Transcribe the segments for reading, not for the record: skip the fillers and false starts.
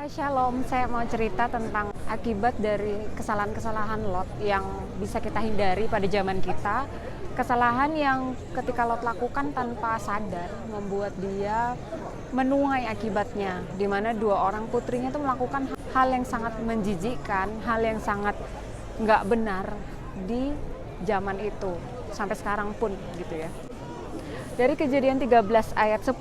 Shalom, saya mau cerita tentang akibat dari kesalahan-kesalahan Lot yang bisa kita hindari pada zaman kita. Kesalahan yang ketika Lot lakukan tanpa sadar membuat dia menuai akibatnya, di mana dua orang putrinya itu melakukan hal yang sangat menjijikkan, hal yang sangat nggak benar di zaman itu, sampai sekarang pun gitu ya. Dari Kejadian 13 ayat 10,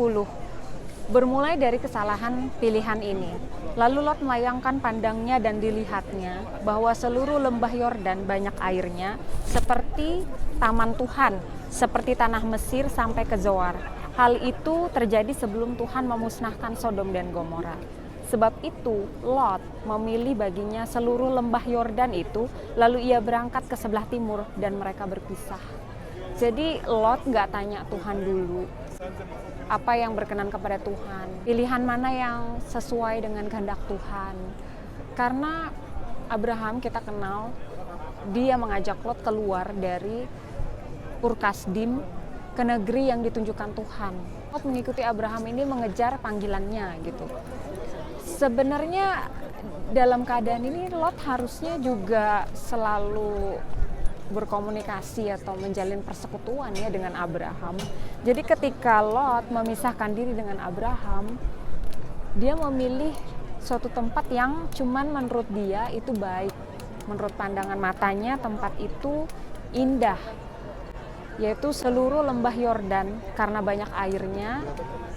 bermulai dari kesalahan pilihan ini. Lalu Lot melayangkan pandangnya dan dilihatnya bahwa seluruh lembah Yordan banyak airnya, seperti taman Tuhan, seperti tanah Mesir sampai ke Zoar. Hal itu terjadi sebelum Tuhan memusnahkan Sodom dan Gomora. Sebab itu Lot memilih baginya seluruh lembah Yordan itu, lalu ia berangkat ke sebelah timur dan mereka berpisah. Jadi Lot nggak tanya Tuhan dulu apa yang berkenan kepada Tuhan, pilihan mana yang sesuai dengan kehendak Tuhan. Karena Abraham kita kenal, dia mengajak Lot keluar dari Ur Kasdim ke negeri yang ditunjukkan Tuhan. Lot mengikuti Abraham ini mengejar panggilannya gitu. Sebenarnya dalam keadaan ini Lot harusnya juga selalu berkomunikasi atau menjalin persekutuan ya dengan Abraham. Jadi ketika Lot memisahkan diri dengan Abraham, dia memilih suatu tempat yang cuman menurut dia itu baik. Menurut pandangan matanya tempat itu indah, yaitu seluruh lembah Yordan karena banyak airnya,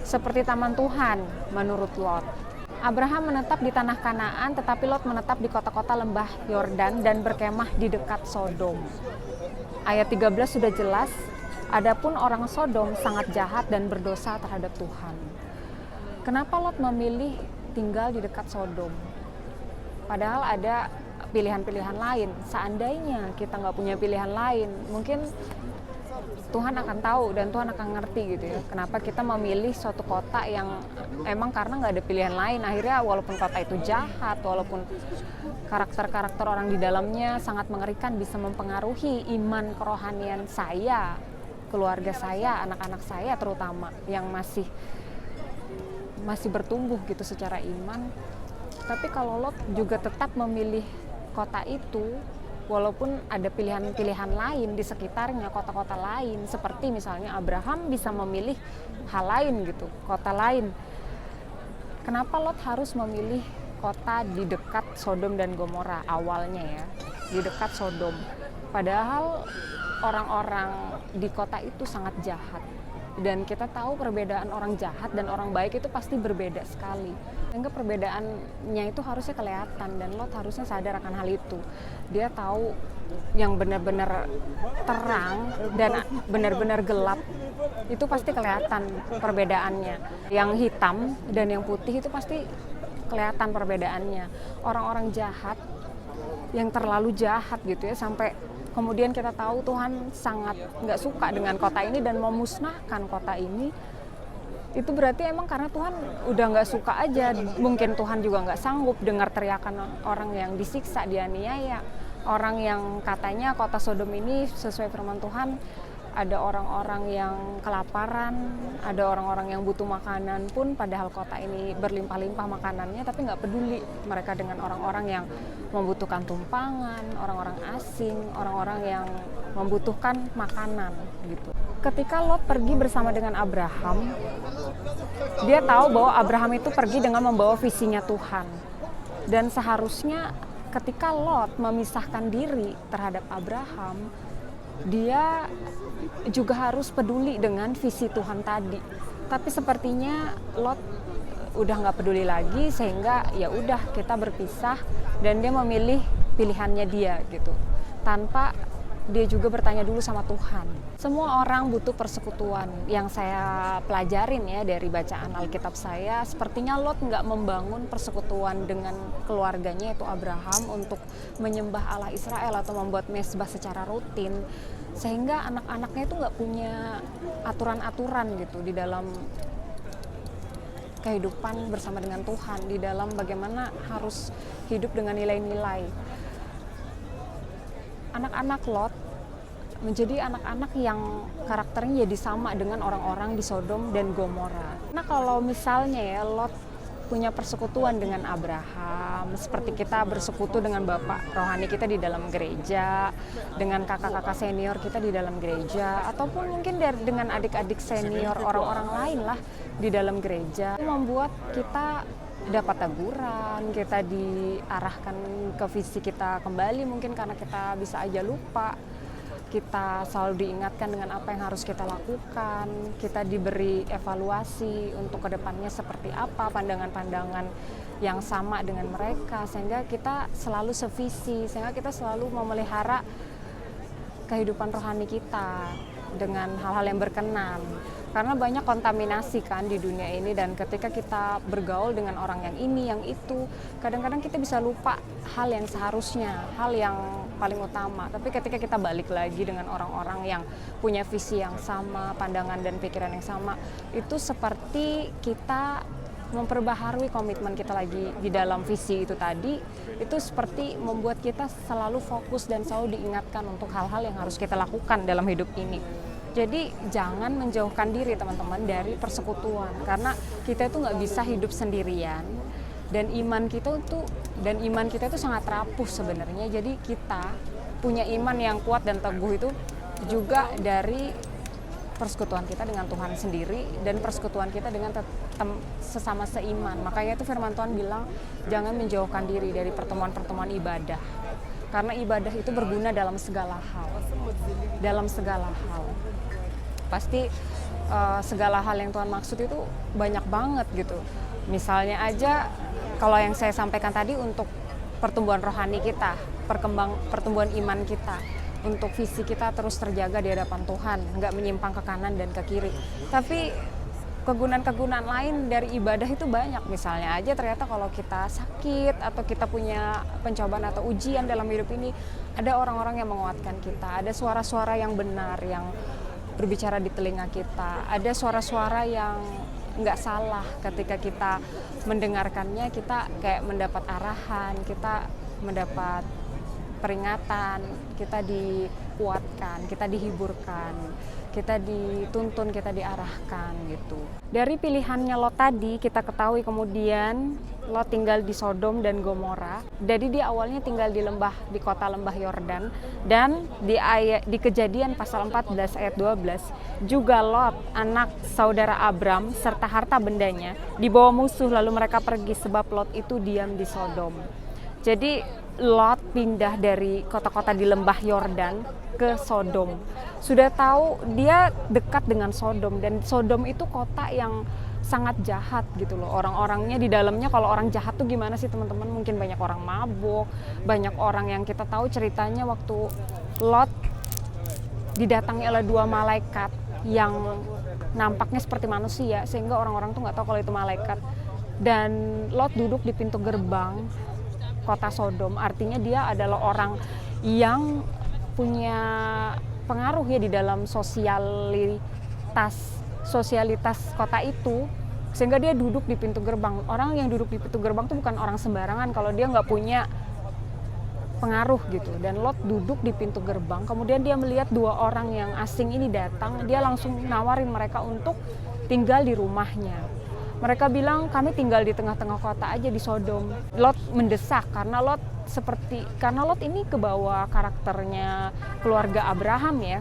seperti taman Tuhan menurut Lot. Abraham menetap di tanah Kanaan, tetapi Lot menetap di kota-kota lembah Yordan dan berkemah di dekat Sodom. Ayat 13 sudah jelas, adapun orang Sodom sangat jahat dan berdosa terhadap Tuhan. Kenapa Lot memilih tinggal di dekat Sodom? Padahal ada pilihan-pilihan lain. Seandainya kita nggak punya pilihan lain, mungkin Tuhan akan tahu dan Tuhan akan ngerti gitu ya. Kenapa kita memilih suatu kota yang emang karena nggak ada pilihan lain. Akhirnya walaupun kota itu jahat, walaupun karakter-karakter orang di dalamnya sangat mengerikan, bisa mempengaruhi iman kerohanian saya, keluarga saya, anak-anak saya terutama yang masih bertumbuh gitu secara iman. Tapi kalau Lot juga tetap memilih kota itu, walaupun ada pilihan-pilihan lain di sekitarnya, kota-kota lain, seperti misalnya Abraham bisa memilih hal lain gitu, kota lain. Kenapa Lot harus memilih kota di dekat Sodom dan Gomora awalnya ya, di dekat Sodom? Padahal orang-orang di kota itu sangat jahat. Dan kita tahu perbedaan orang jahat dan orang baik itu pasti berbeda sekali. Sehingga perbedaannya itu harusnya kelihatan dan Lot harusnya sadar akan hal itu. Dia tahu yang benar-benar terang dan benar-benar gelap itu pasti kelihatan perbedaannya. Yang hitam dan yang putih itu pasti kelihatan perbedaannya. Orang-orang jahat yang terlalu jahat gitu ya, sampai kemudian kita tahu Tuhan sangat nggak suka dengan kota ini dan memusnahkan kota ini. Itu berarti emang karena Tuhan udah nggak suka aja. Mungkin Tuhan juga nggak sanggup dengar teriakan orang yang disiksa, dianiaya. Orang yang katanya kota Sodom ini sesuai firman Tuhan, ada orang-orang yang kelaparan, ada orang-orang yang butuh makanan pun, padahal kota ini berlimpah-limpah makanannya, tapi nggak peduli mereka dengan orang-orang yang membutuhkan tumpangan, orang-orang asing, orang-orang yang membutuhkan makanan gitu. Ketika Lot pergi bersama dengan Abraham, dia tahu bahwa Abraham itu pergi dengan membawa visinya Tuhan. Dan seharusnya ketika Lot memisahkan diri terhadap Abraham, dia juga harus peduli dengan visi Tuhan tadi. Tapi sepertinya Lot udah nggak peduli lagi, sehingga ya udah kita berpisah dan dia memilih pilihannya dia gitu, tanpa dia juga bertanya dulu sama Tuhan. Semua orang butuh persekutuan. Yang saya pelajarin ya dari bacaan Alkitab saya, sepertinya Lot nggak membangun persekutuan dengan keluarganya yaitu Abraham untuk menyembah Allah Israel atau membuat mezbah secara rutin, sehingga anak-anaknya itu nggak punya aturan-aturan gitu di dalam kehidupan bersama dengan Tuhan, di dalam bagaimana harus hidup dengan nilai-nilai. Anak-anak Lot menjadi anak-anak yang karakternya jadi sama dengan orang-orang di Sodom dan Gomora. Nah kalau misalnya ya Lot punya persekutuan dengan Abraham, seperti kita bersekutu dengan bapak rohani kita di dalam gereja, dengan kakak-kakak senior kita di dalam gereja, ataupun mungkin dengan adik-adik senior orang-orang lain lah di dalam gereja. Itu membuat kita dapat teguran, kita diarahkan ke visi kita kembali, mungkin karena kita bisa aja lupa. Kita selalu diingatkan dengan apa yang harus kita lakukan, kita diberi evaluasi untuk kedepannya seperti apa, pandangan-pandangan yang sama dengan mereka, sehingga kita selalu sevisi, sehingga kita selalu memelihara kehidupan rohani kita dengan hal-hal yang berkenan. Karena banyak kontaminasi kan di dunia ini, dan ketika kita bergaul dengan orang yang ini, yang itu, kadang-kadang kita bisa lupa hal yang seharusnya, hal yang paling utama. Tapi ketika kita balik lagi dengan orang-orang yang punya visi yang sama, pandangan dan pikiran yang sama, itu seperti kita memperbaharui komitmen kita lagi di dalam visi itu tadi. Itu seperti membuat kita selalu fokus dan selalu diingatkan untuk hal-hal yang harus kita lakukan dalam hidup ini. Jadi jangan menjauhkan diri teman-teman dari persekutuan, karena kita itu nggak bisa hidup sendirian, dan iman kita itu sangat rapuh sebenarnya. Jadi kita punya iman yang kuat dan teguh itu juga dari persekutuan kita dengan Tuhan sendiri dan persekutuan kita dengan sesama seiman. Makanya itu firman Tuhan bilang jangan menjauhkan diri dari pertemuan-pertemuan ibadah, karena ibadah itu berguna dalam segala hal. Dalam segala hal. Pasti segala hal yang Tuhan maksud itu banyak banget gitu. Misalnya aja kalau yang saya sampaikan tadi untuk pertumbuhan rohani kita, pertumbuhan iman kita, untuk visi kita terus terjaga di hadapan Tuhan, nggak menyimpang ke kanan dan ke kiri. Tapi kegunaan-kegunaan lain dari ibadah itu banyak. Misalnya aja ternyata kalau kita sakit atau kita punya pencobaan atau ujian dalam hidup ini, ada orang-orang yang menguatkan kita, ada suara-suara yang benar yang berbicara di telinga kita, ada suara-suara yang nggak salah. Ketika kita mendengarkannya, kita kayak mendapat arahan, kita mendapat peringatan, kita dikuatkan, kita dihiburkan, kita dituntun, kita diarahkan gitu. Dari pilihannya Lot tadi kita ketahui kemudian Lot tinggal di Sodom dan Gomora. Jadi dia awalnya tinggal di kota lembah Yordan, dan di Kejadian pasal 14 ayat 12 juga Lot anak saudara Abram serta harta bendanya dibawa musuh, lalu mereka pergi sebab Lot itu diam di Sodom. Jadi Lot pindah dari kota-kota di lembah Yordan ke Sodom. Sudah tahu dia dekat dengan Sodom, dan Sodom itu kota yang sangat jahat gitu loh. Orang-orangnya di dalamnya, kalau orang jahat tuh gimana sih teman-teman? Mungkin banyak orang mabuk, banyak orang yang kita tahu ceritanya waktu Lot didatangi oleh 2 malaikat yang nampaknya seperti manusia, sehingga orang-orang tuh nggak tahu kalau itu malaikat. Dan Lot duduk di pintu gerbang kota Sodom, artinya dia adalah orang yang punya pengaruh ya di dalam sosialitas kota itu, sehingga dia duduk di pintu gerbang. Orang yang duduk di pintu gerbang itu bukan orang sembarangan kalau dia nggak punya pengaruh gitu. Dan Lot duduk di pintu gerbang, kemudian dia melihat 2 orang yang asing ini datang, dia langsung nawarin mereka untuk tinggal di rumahnya. Mereka bilang, kami tinggal di tengah-tengah kota aja di Sodom. Lot mendesak karena Lot ini kebawa karakternya keluarga Abraham ya,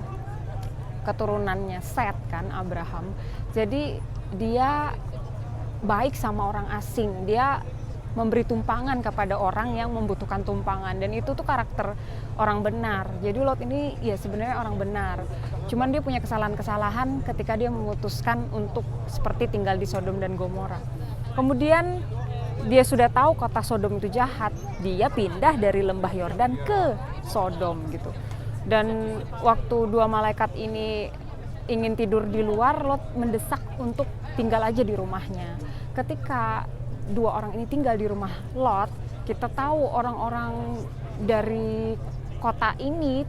keturunannya Set kan Abraham. Jadi dia baik sama orang asing, dia memberi tumpangan kepada orang yang membutuhkan tumpangan, dan itu tuh karakter orang benar. Jadi Lot ini ya sebenarnya orang benar, cuman dia punya kesalahan-kesalahan ketika dia memutuskan untuk seperti tinggal di Sodom dan Gomora. Kemudian dia sudah tahu kota Sodom itu jahat, dia pindah dari lembah Yordan ke Sodom gitu. Dan waktu 2 malaikat ini ingin tidur di luar, Lot mendesak untuk tinggal aja di rumahnya. Ketika 2 orang ini tinggal di rumah Lot, kita tahu orang-orang dari kota ini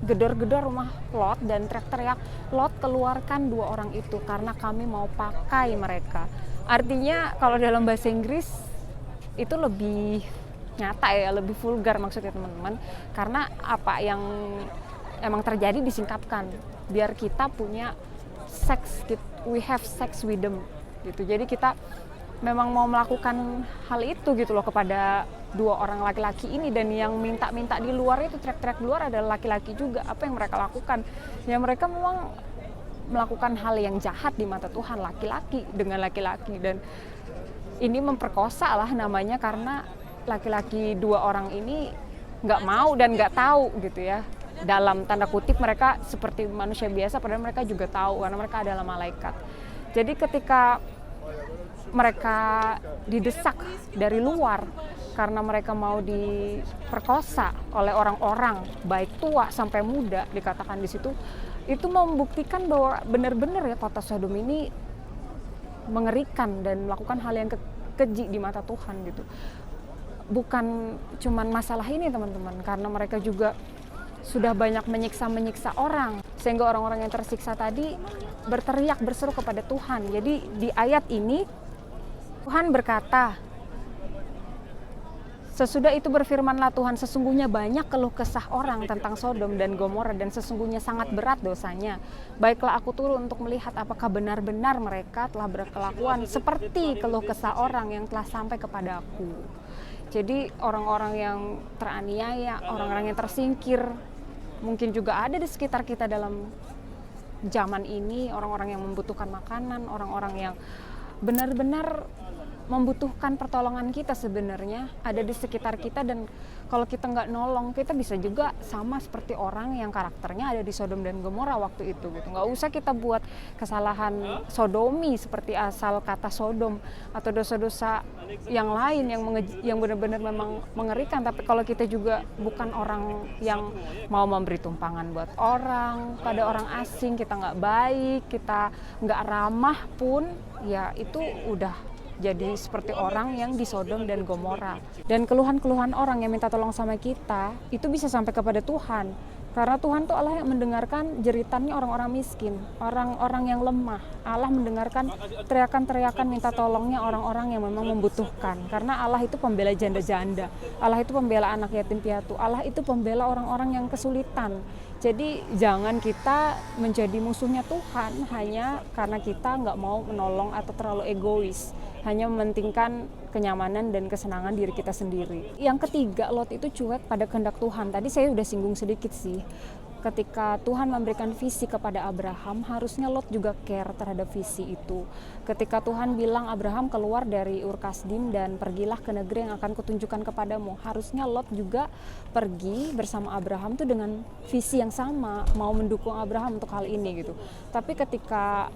gedor-gedor rumah Lot dan teriak-teriak, Lot keluarkan 2 orang itu karena kami mau pakai mereka. Artinya kalau dalam bahasa Inggris itu lebih nyata ya, lebih vulgar maksudnya teman-teman, karena apa yang emang terjadi disingkapkan biar kita punya seks, we have sex with them gitu. Jadi kita memang mau melakukan hal itu gitu loh kepada dua orang laki-laki ini, dan yang minta-minta di luar itu, teriak-teriak di luar adalah laki-laki juga. Apa yang mereka lakukan? Ya mereka memang melakukan hal yang jahat di mata Tuhan, laki-laki dengan laki-laki, dan ini memperkosa lah namanya, karena laki-laki dua orang ini nggak mau dan nggak tahu gitu ya. Dalam tanda kutip mereka seperti manusia biasa, padahal mereka juga tahu karena mereka adalah malaikat. Jadi ketika mereka didesak dari luar karena mereka mau diperkosa oleh orang-orang baik tua sampai muda, dikatakan di situ, itu membuktikan bahwa benar-benar ya kota Sodom ini mengerikan dan melakukan hal yang keji di mata Tuhan gitu. Bukan cuman masalah ini teman-teman, karena mereka juga sudah banyak menyiksa orang, sehingga orang-orang yang tersiksa tadi berteriak, berseru kepada Tuhan. Jadi di ayat ini Tuhan berkata, sesudah itu berfirmanlah Tuhan, sesungguhnya banyak keluh kesah orang tentang Sodom dan Gomora, dan sesungguhnya sangat berat dosanya. Baiklah aku turun untuk melihat apakah benar-benar mereka telah berkelakuan seperti keluh kesah orang yang telah sampai kepada aku. Jadi orang-orang yang teraniaya, orang-orang yang tersingkir, mungkin juga ada di sekitar kita dalam zaman ini, orang-orang yang membutuhkan makanan, orang-orang yang benar-benar membutuhkan pertolongan kita sebenarnya ada di sekitar kita, dan kalau kita nggak nolong, kita bisa juga sama seperti orang yang karakternya ada di Sodom dan Gomora waktu itu gitu. Nggak usah kita buat kesalahan sodomi seperti asal kata Sodom atau dosa-dosa yang lain yang benar-benar memang mengerikan, tapi kalau kita juga bukan orang yang mau memberi tumpangan buat orang, pada orang asing, kita nggak baik, kita nggak ramah pun, ya itu udah jadi seperti orang yang di Sodom dan Gomora. Dan keluhan-keluhan orang yang minta tolong sama kita itu bisa sampai kepada Tuhan, karena Tuhan tuh Allah yang mendengarkan jeritannya orang-orang miskin, orang-orang yang lemah. Allah mendengarkan teriakan-teriakan minta tolongnya orang-orang yang memang membutuhkan, karena Allah itu pembela janda-janda, Allah itu pembela anak yatim piatu, Allah itu pembela orang-orang yang kesulitan. Jadi jangan kita menjadi musuhnya Tuhan hanya karena kita nggak mau menolong atau terlalu egois, hanya mementingkan kenyamanan dan kesenangan diri kita sendiri. Yang ketiga, Lot itu cuek pada kehendak Tuhan. Tadi saya udah singgung sedikit sih. Ketika Tuhan memberikan visi kepada Abraham, harusnya Lot juga care terhadap visi itu. Ketika Tuhan bilang, Abraham keluar dari Ur Kasdim dan pergilah ke negeri yang akan kutunjukkan kepadamu, harusnya Lot juga pergi bersama Abraham tuh dengan visi yang sama, mau mendukung Abraham untuk hal ini gitu. Tapi ketika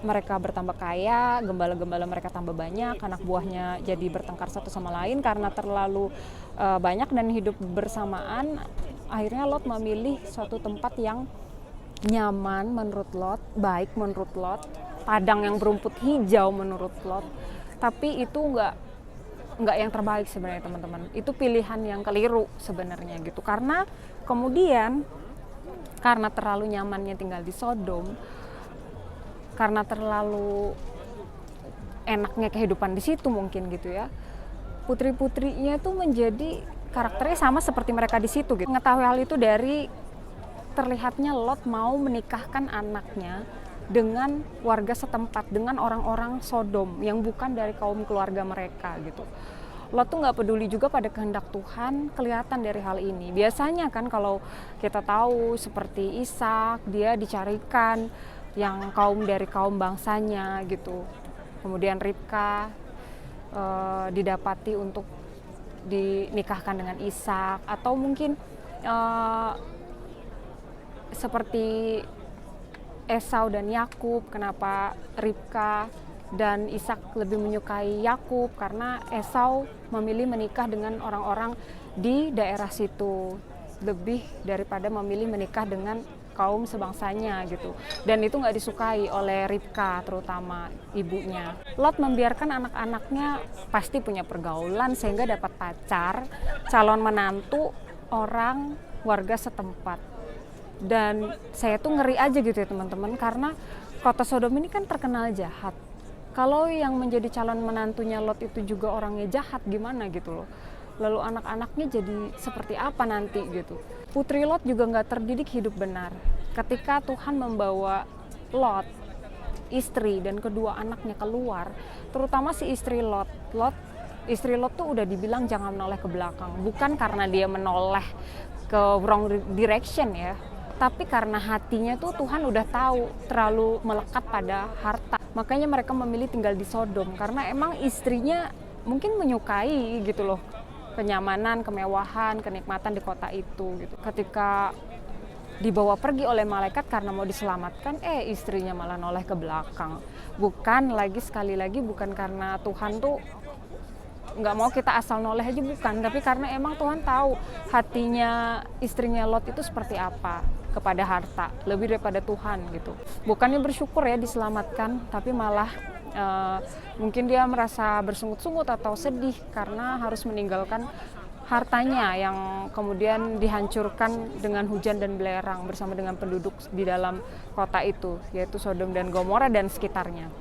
mereka bertambah kaya, gembala-gembala mereka tambah banyak, anak buahnya jadi bertengkar satu sama lain karena terlalu banyak dan hidup bersamaan. Akhirnya Lot memilih suatu tempat yang nyaman menurut Lot, baik menurut Lot, padang yang berumput hijau menurut Lot. Tapi itu nggak yang terbaik sebenarnya teman-teman. Itu pilihan yang keliru sebenarnya gitu. Karena kemudian karena terlalu nyamannya tinggal di Sodom, karena terlalu enaknya kehidupan di situ mungkin gitu ya, putri-putrinya tuh menjadi karakternya sama seperti mereka di situ gitu. Mengetahui hal itu dari terlihatnya Lot mau menikahkan anaknya dengan warga setempat, dengan orang-orang Sodom yang bukan dari kaum keluarga mereka gitu. Lot tuh nggak peduli juga pada kehendak Tuhan, kelihatan dari hal ini. Biasanya kan kalau kita tahu seperti Ishak, dia dicarikan yang dari kaum bangsanya gitu. Kemudian Ribka didapati untuk dinikahkan dengan Ishak, atau mungkin seperti Esau dan Yakub. Kenapa Ribka dan Ishak lebih menyukai Yakub? Karena Esau memilih menikah dengan orang-orang di daerah situ lebih daripada memilih menikah dengan kaum sebangsanya gitu. Dan itu nggak disukai oleh Ribka, terutama ibunya. Lot membiarkan anak-anaknya pasti punya pergaulan sehingga dapat pacar, calon menantu orang warga setempat. Dan saya tuh ngeri aja gitu ya teman-teman, karena kota Sodom ini kan terkenal jahat. Kalau yang menjadi calon menantunya Lot itu juga orangnya jahat, gimana gitu loh. Lalu anak-anaknya jadi seperti apa nanti gitu. Putri Lot juga nggak terdidik hidup benar. Ketika Tuhan membawa Lot istri dan kedua anaknya keluar, terutama si istri Lot. Istri Lot tuh udah dibilang jangan menoleh ke belakang, bukan karena dia menoleh ke wrong direction ya, tapi karena hatinya tuh Tuhan udah tahu terlalu melekat pada harta. Makanya mereka memilih tinggal di Sodom karena emang istrinya mungkin menyukai gitu loh, kenyamanan, kemewahan, kenikmatan di kota itu gitu. Ketika dibawa pergi oleh malaikat karena mau diselamatkan, istrinya malah noleh ke belakang. Sekali lagi bukan karena Tuhan tuh nggak mau kita asal noleh aja, bukan, tapi karena emang Tuhan tahu hatinya istrinya Lot itu seperti apa kepada harta, lebih daripada Tuhan gitu. Bukannya bersyukur ya diselamatkan, tapi malah mungkin dia merasa bersungut-sungut atau sedih karena harus meninggalkan hartanya yang kemudian dihancurkan dengan hujan dan belerang bersama dengan penduduk di dalam kota itu, yaitu Sodom dan Gomora dan sekitarnya.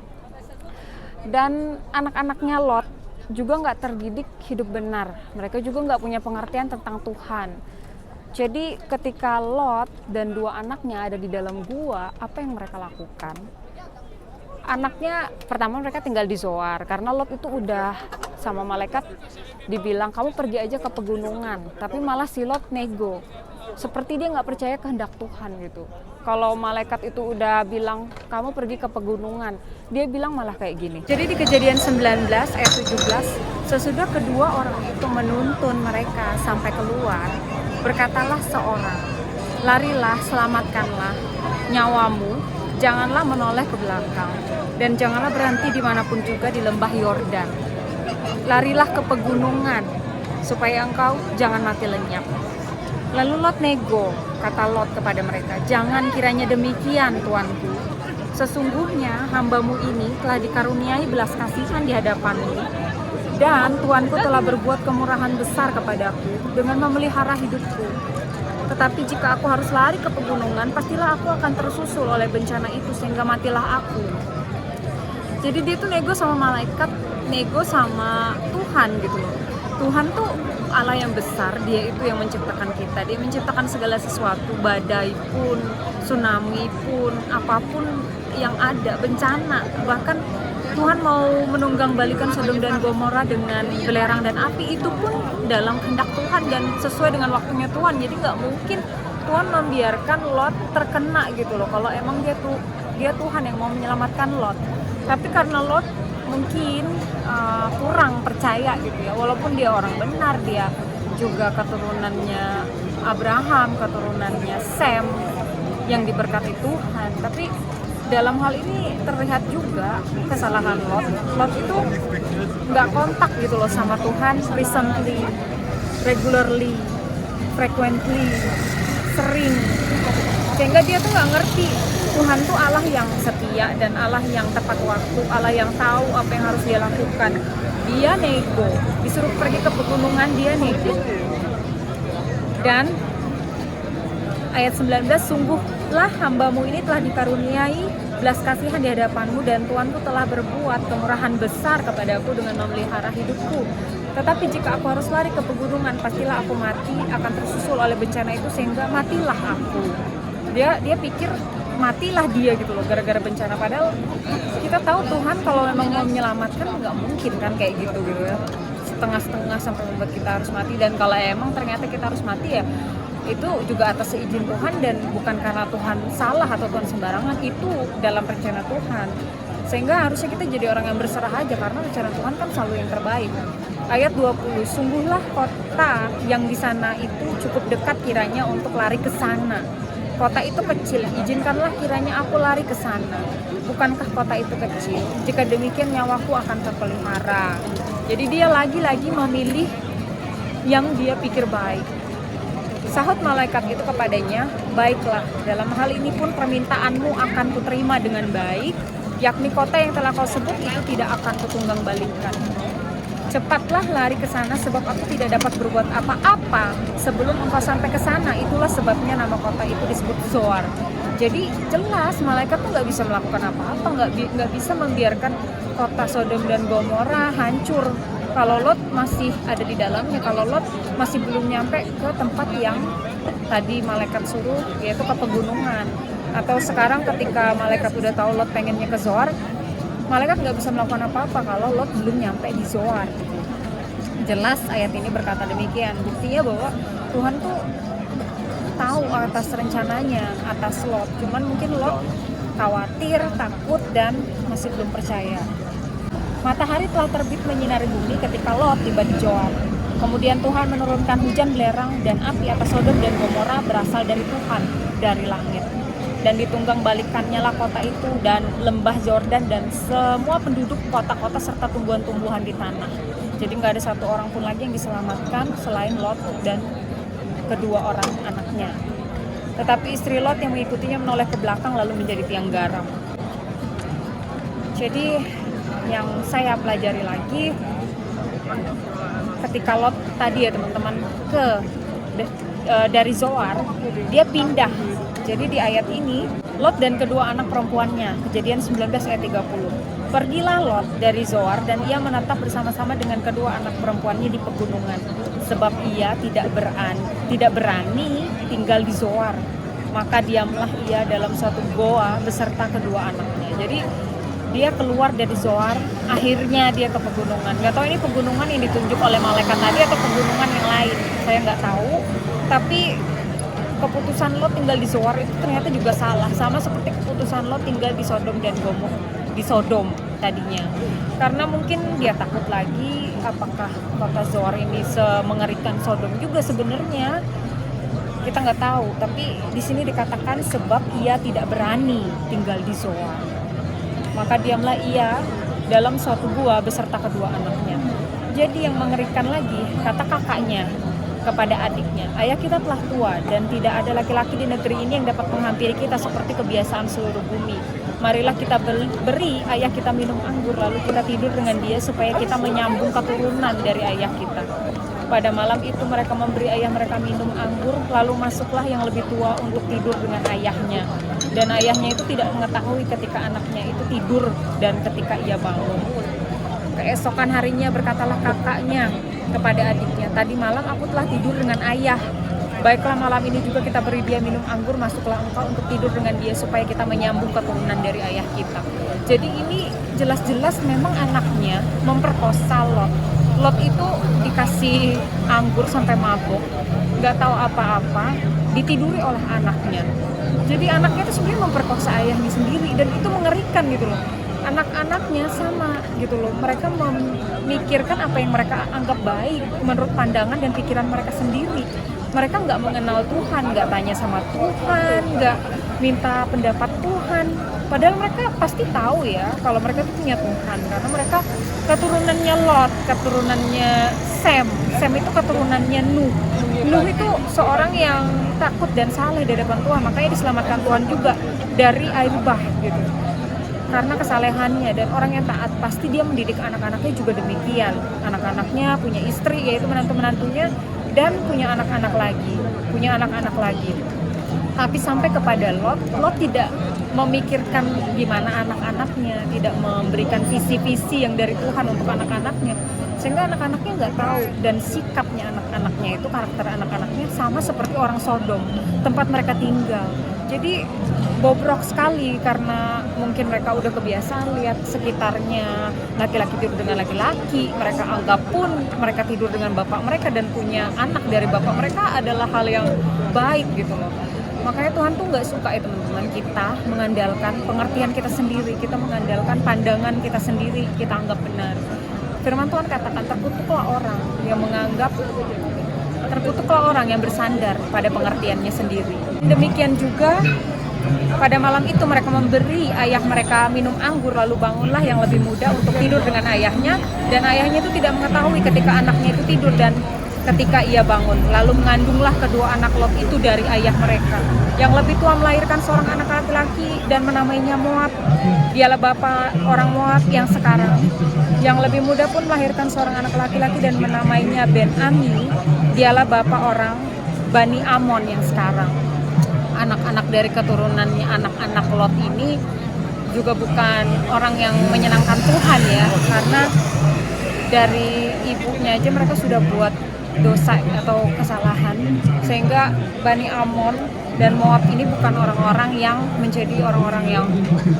Dan anak-anaknya Lot juga nggak terdidik hidup benar. Mereka juga nggak punya pengertian tentang Tuhan. Jadi ketika Lot dan dua anaknya ada di dalam gua, apa yang mereka lakukan? Anaknya pertama mereka tinggal di Zoar karena Lot itu udah sama malaikat dibilang kamu pergi aja ke pegunungan, tapi malah si Lot nego. Seperti dia nggak percaya kehendak Tuhan gitu. Kalau malaikat itu udah bilang kamu pergi ke pegunungan, dia bilang malah kayak gini. Jadi di Kejadian 19 ayat 17, sesudah kedua orang itu menuntun mereka sampai keluar, berkatalah seorang, larilah, selamatkanlah nyawamu, janganlah menoleh ke belakang, dan janganlah berhenti dimanapun juga di lembah Yordan. Larilah ke pegunungan, supaya engkau jangan mati lenyap. Lalu Lot nego, kata Lot kepada mereka, jangan kiranya demikian tuanku. Sesungguhnya hambamu ini telah dikaruniai belas kasihan di hadapanmu, dan tuanku telah berbuat kemurahan besar kepadaku dengan memelihara hidupku. Tetapi jika aku harus lari ke pegunungan, pastilah aku akan tersusul oleh bencana itu sehingga matilah aku. Jadi dia tuh nego sama malaikat, nego sama Tuhan gitu loh. Tuhan tuh Allah yang besar, dia itu yang menciptakan kita, dia menciptakan segala sesuatu, badai pun, tsunami pun, apapun yang ada, bencana. Bahkan Tuhan mau menunggang balikan Sodom dan Gomora dengan belerang dan api, itu pun dalam kehendak Tuhan dan sesuai dengan waktunya Tuhan. Jadi nggak mungkin Tuhan membiarkan Lot terkena gitu loh, kalau emang dia Tuhan yang mau menyelamatkan Lot. Tapi karena Lot mungkin kurang percaya gitu ya, walaupun dia orang benar, dia juga keturunannya Abraham, keturunannya Sem yang diberkati Tuhan, tapi dalam hal ini terlihat juga kesalahan Lot. Lot itu nggak kontak gitu loh sama Tuhan recently, regularly, frequently, sering, sehingga dia tuh nggak ngerti Tuhan tuh Allah yang setia dan Allah yang tepat waktu, Allah yang tahu apa yang harus dia lakukan. Dia nego, disuruh pergi ke pegunungan, dia nego. Dan ayat 19, sungguhlah hambamu ini telah dikaruniai belas kasihan di hadapanmu, dan Tuanku telah berbuat kemurahan besar kepadaku dengan memelihara hidupku. Tetapi jika aku harus lari ke pegunungan, pastilah aku mati, akan tersusul oleh bencana itu sehingga matilah aku. Dia pikir matilah dia gitu loh gara-gara bencana, padahal kita tahu Tuhan kalau memang mau menyelamatkan nggak mungkin kan kayak gitu ya, setengah-setengah sampai membuat kita harus mati. Dan kalau emang ternyata kita harus mati ya itu juga atas seizin Tuhan dan bukan karena Tuhan salah atau Tuhan sembarangan, itu dalam rencana Tuhan. Sehingga harusnya kita jadi orang yang berserah aja karena rencana Tuhan kan selalu yang terbaik. Ayat 20, sungguhlah kota yang di sana itu cukup dekat kiranya untuk lari ke sana. Kota itu kecil, izinkanlah kiranya aku lari ke sana. Bukankah kota itu kecil? Jika demikian nyawaku akan terpelihara. Jadi dia lagi-lagi memilih yang dia pikir baik. Sahut malaikat itu kepadanya, baiklah, dalam hal ini pun permintaanmu akan kuterima dengan baik, yakni kota yang telah kau sebut itu tidak akan kutunggang balikan. Cepatlah lari ke sana sebab aku tidak dapat berbuat apa-apa sebelum engkau sampai ke sana. Itulah sebabnya nama kota itu disebut Zoar. Jadi jelas malaikat tuh nggak bisa melakukan apa-apa, nggak bisa membiarkan kota Sodom dan Gomora hancur kalau Lot masih ada di dalamnya, kalau Lot masih belum nyampe ke tempat yang tadi malaikat suruh, yaitu ke pegunungan. Atau sekarang ketika malaikat udah tahu Lot pengennya ke Zoar, malaikat nggak bisa melakukan apa-apa kalau Lot belum nyampe di Zoar. Jelas ayat ini berkata demikian. Buktinya bahwa Tuhan tuh tahu atas rencananya atas Lot, cuman mungkin Lot khawatir, takut, dan masih belum percaya. Matahari telah terbit menyinari bumi ketika Lot tiba di Zoar. Kemudian Tuhan menurunkan hujan belerang dan api atas Sodom dan Gomora berasal dari Tuhan, dari langit. Dan ditunggang balikannya lah kota itu dan lembah Yordan dan semua penduduk kota-kota serta tumbuhan-tumbuhan di tanah. Jadi nggak ada satu orang pun lagi yang diselamatkan selain Lot dan kedua orang anaknya. Tetapi istri Lot yang mengikutinya menoleh ke belakang lalu menjadi tiang garam. Jadi yang saya pelajari lagi, ketika Lot tadi ya teman-teman dari Zoar, dia pindah. Jadi di ayat ini Lot dan kedua anak perempuannya, Kejadian 19 ayat 30. Pergilah Lot dari Zoar dan ia menetap bersama-sama dengan kedua anak perempuannya di pegunungan, sebab ia tidak berani tinggal di Zoar. Maka diamlah ia dalam suatu goa beserta kedua anaknya. Jadi dia keluar dari Zoar, akhirnya dia ke pegunungan. Gak tahu ini pegunungan yang ditunjuk oleh malaikat tadi atau pegunungan yang lain, saya nggak tahu. Tapi keputusan Lot tinggal di Zoar itu ternyata juga salah, sama seperti keputusan Lot tinggal di Sodom dan Gomora, di Sodom tadinya. Karena mungkin dia takut lagi, apakah kota Zoar ini semengerikan Sodom juga sebenarnya, kita nggak tahu. Tapi di sini dikatakan sebab ia tidak berani tinggal di Zoar. Maka diamlah ia dalam suatu gua beserta kedua anaknya. Jadi yang mengerikan lagi, kata kakaknya kepada adiknya, ayah kita telah tua dan tidak ada laki-laki di negeri ini yang dapat menghampiri kita seperti kebiasaan seluruh bumi. Marilah kita beri ayah kita minum anggur lalu kita tidur dengan dia supaya kita menyambung keturunan dari ayah kita. Pada malam itu mereka memberi ayah mereka minum anggur, lalu masuklah yang lebih tua untuk tidur dengan ayahnya. Dan ayahnya itu tidak mengetahui ketika anaknya itu tidur dan ketika ia bangun. Keesokan harinya berkatalah kakaknya kepada adiknya, tadi malam aku telah tidur dengan ayah. Baiklah malam ini juga kita beri dia minum anggur, masuklah engkau untuk tidur dengan dia supaya kita menyambung keturunan dari ayah kita. Jadi ini jelas-jelas memang anaknya memperkosa Lot. Lot itu dikasih anggur sampai mabuk, nggak tahu apa-apa, ditiduri oleh anaknya. Jadi anaknya itu sebenarnya memperkosa ayahnya sendiri dan itu mengerikan gitu loh. Anak-anaknya sama gitu loh, mereka memikirkan apa yang mereka anggap baik menurut pandangan dan pikiran mereka sendiri. Mereka nggak mengenal Tuhan, nggak tanya sama Tuhan, nggak minta pendapat Tuhan. Padahal mereka pasti tahu ya kalau mereka itu punya Tuhan, karena mereka keturunannya Lot, keturunannya Sem itu keturunannya Nuh. Nuh itu seorang yang takut dan saleh di hadapan Tuhan, makanya diselamatkan Tuhan juga dari air bah gitu. Karena kesalehannya, dan orang yang taat pasti dia mendidik anak-anaknya juga demikian. Anak-anaknya punya istri yaitu menantu-menantunya dan punya anak-anak lagi. Tapi sampai kepada Lot tidak memikirkan gimana anak-anaknya, tidak memberikan visi-visi yang dari Tuhan untuk anak-anaknya, sehingga anak-anaknya nggak tahu. Dan sikapnya anak-anaknya itu, karakter anak-anaknya sama seperti orang Sodom, tempat mereka tinggal. Jadi bobrok sekali karena mungkin mereka udah kebiasaan lihat sekitarnya laki-laki tidur dengan laki-laki. Mereka anggap pun mereka tidur dengan bapak mereka dan punya anak dari bapak mereka adalah hal yang baik gitu loh. Makanya Tuhan tuh nggak suka ya teman-teman, kita mengandalkan pengertian kita sendiri, kita mengandalkan pandangan kita sendiri, kita anggap benar. Firman Tuhan katakan terkutuklah orang yang bersandar pada pengertiannya sendiri. Demikian juga pada malam itu mereka memberi ayah mereka minum anggur, lalu bangunlah yang lebih muda untuk tidur dengan ayahnya, dan ayahnya itu tidak mengetahui ketika anaknya itu tidur dan ketika ia bangun. Lalu mengandunglah kedua anak Lot itu dari ayah mereka. Yang lebih tua melahirkan seorang anak laki-laki dan menamainya Moab. Dialah bapa orang Moab yang sekarang. Yang lebih muda pun melahirkan seorang anak laki-laki dan menamainya Ben-Ami. Dialah bapa orang Bani Amon yang sekarang. Anak-anak dari keturunannya anak-anak Lot ini juga bukan orang yang menyenangkan Tuhan ya, karena dari ibunya aja mereka sudah buat dosa atau kesalahan, sehingga Bani Amon Dan Moab ini bukan orang-orang yang menjadi orang-orang yang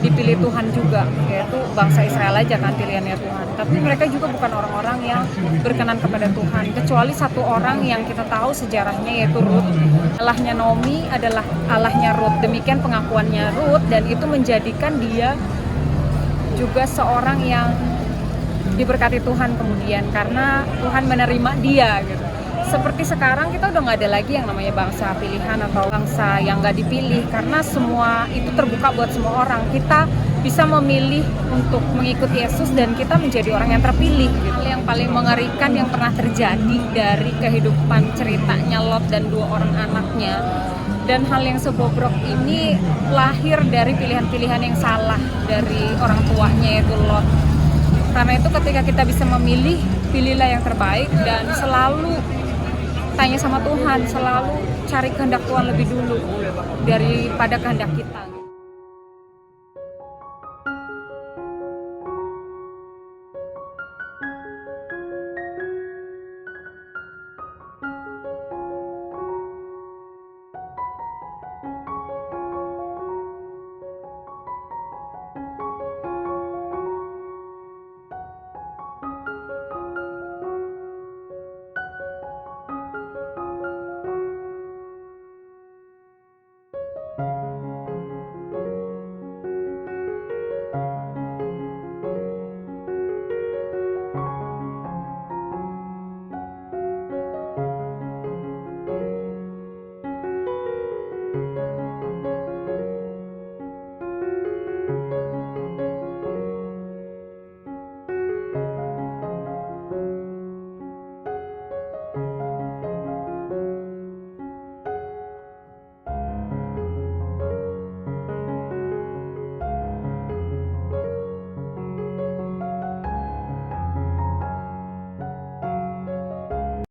dipilih Tuhan juga, yaitu bangsa Israel aja kan pilihannya Tuhan. Tapi mereka juga bukan orang-orang yang berkenan kepada Tuhan, kecuali satu orang yang kita tahu sejarahnya, yaitu Rut. Allahnya Naomi adalah Allahnya Rut. Demikian pengakuannya Rut, dan itu menjadikan dia juga seorang yang diberkati Tuhan kemudian, karena Tuhan menerima dia gitu. Seperti sekarang kita udah nggak ada lagi yang namanya bangsa pilihan atau bangsa yang nggak dipilih, karena semua itu terbuka buat semua orang. Kita bisa memilih untuk mengikuti Yesus dan kita menjadi orang yang terpilih gitu. Hal yang paling mengerikan yang pernah terjadi dari kehidupan ceritanya Lot dan 2 orang anaknya, dan hal yang sebobrok ini lahir dari pilihan-pilihan yang salah dari orang tuanya, yaitu Lot. Karena itu ketika kita bisa memilih, pilihlah yang terbaik dan selalu tanya sama Tuhan, selalu cari kehendak Tuhan lebih dulu daripada kehendak kita.